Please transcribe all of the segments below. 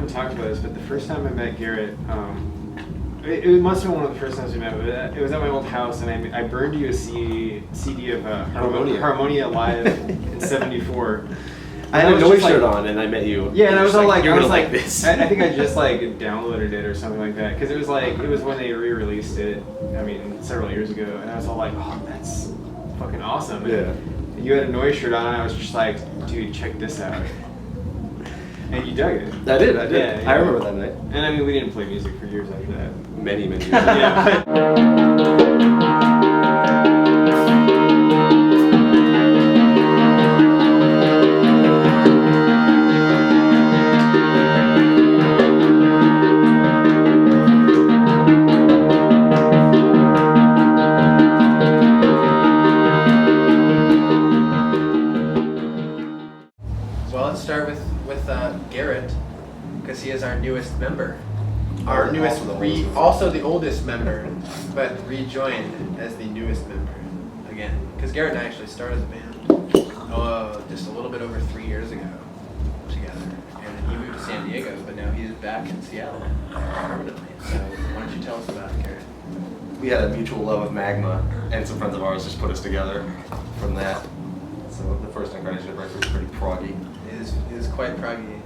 haven't talked about this, but the first time I met Garrett, it must have been one of the first times we met. But it was at my old house, and I burned you a CD of Harmonia Live in '74. I had a noise shirt on, and I met you. Yeah, and I was all like, "You're gonna like this." I think I just like downloaded it or something like that, because it was when they re-released it. I mean, several years ago, and I was all like, "Oh, that's fucking awesome!" And you had a noise shirt on, and I was just like, "Dude, check this out." And you dug it. I did. Yeah. I remember that night. And I mean, we didn't play music for years after that. Many years. Yeah. Well, let's start with Garrett, because he is our newest member. Our newest, also the oldest member, but rejoined as the newest member again. Because Garrett and I actually started the band just a little bit over 3 years ago together. And then he moved to San Diego, but now he's back in Seattle permanently. So why don't you tell us about it, Garrett? We had a mutual love of Magma, and some friends of ours just put us together from that. So the first incarnation of record was pretty proggy. It is quite proggy.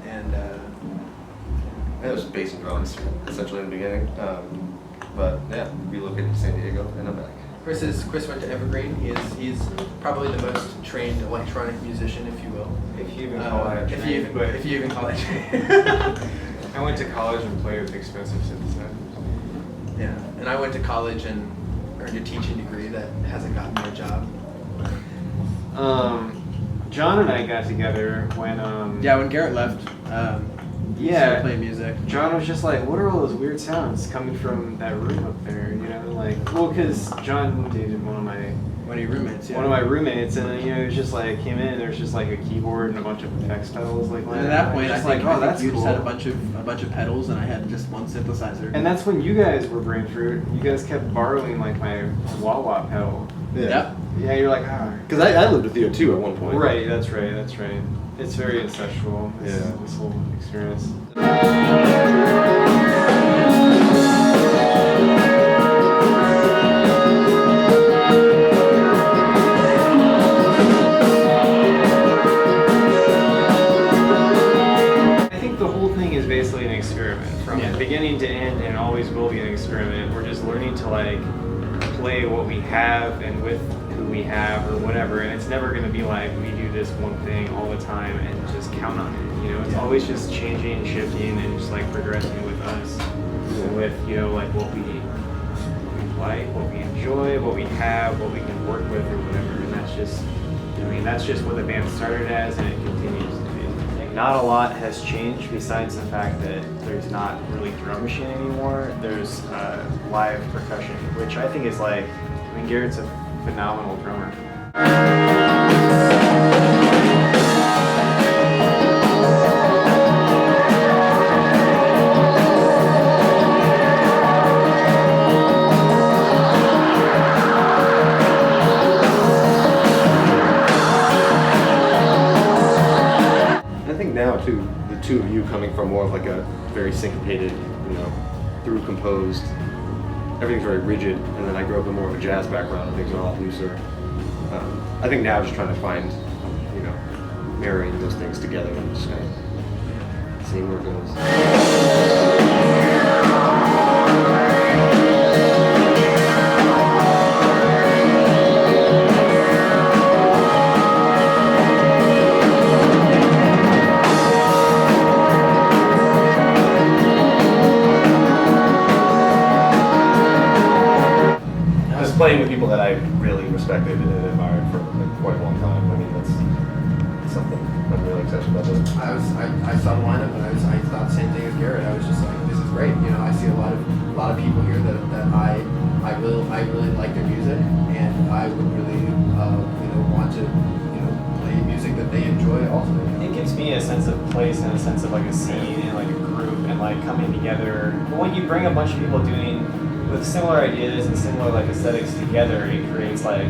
And it was bass and drums, essentially, in the beginning. But yeah, relocated to San Diego, and I'm back. Chris went to Evergreen. He's probably the most trained electronic musician, if you will. If you even call that if you even call it. I went to college and played with expensive synthesizers. Yeah, and I went to college and earned a teaching degree that hasn't gotten me a job. John and I got together when when Garrett left. Started playing music. John was just like, "What are all those weird sounds coming from that room up there?" You know, like, well, because John dated one of my roommates, and then he was just like came in. There's just like a keyboard and a bunch of effects pedals, like. And at that point, I think that's you cool. just had a bunch of pedals, and I had just one synthesizer. And that's when you guys were brain fruit. You guys kept borrowing like my wah-wah pedal. Yeah. Yeah, you're like, ah. Because I lived with you too at one point. Right, that's right. It's very ancestral, this whole experience. I think the whole thing is basically an experiment. From beginning to end, and it always will be an experiment. We're just learning to like play what we have and with who we have or whatever, and it's never going to be like we do this one thing all the time and just count on it. You know, it's always just changing, shifting, and just like progressing with us, with like what we like, what we enjoy, what we have, what we can work with or whatever. And that's just what the band started as, and it continues to be. Like, not a lot has changed besides the fact that there's not really drum machine anymore. There's live percussion, which I think is like, Garrett's a phenomenal drummer. I think now too, the two of you coming from more of like a very syncopated, through composed. Everything's very rigid, and then I grew up in more of a jazz background, and things are a lot looser. I think now just trying to find, marrying those things together and just kind of seeing where it goes. Playing with people that I really respected and admired for quite a long time. I mean, that's something I'm really excited about. I saw the lineup and I thought the same thing as Garrett. I was just like, this is great. I see a lot of people here that I really like their music, and I would really want to play music that they enjoy also. It gives me a sense of place and a sense of like a scene and like a group and like coming together. But when you bring a bunch of people doing with similar ideas and similar like aesthetics together, it creates like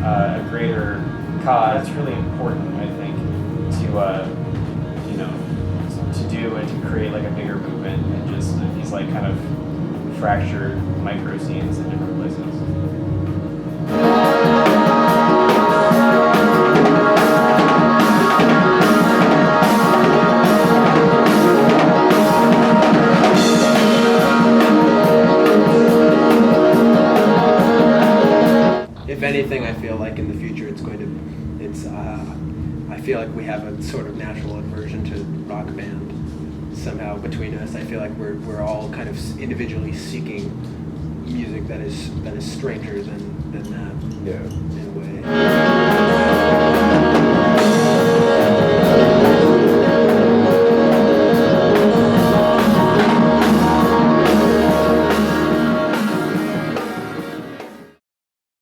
a greater cause. It's really important, I think, to to do create like a bigger movement and just these like kind of fractured micro scenes in different places. If anything, I feel like in the future I feel like we have a sort of natural aversion to rock band somehow between us. I feel like we're all kind of individually seeking music that is stranger than that Yeah. in a way.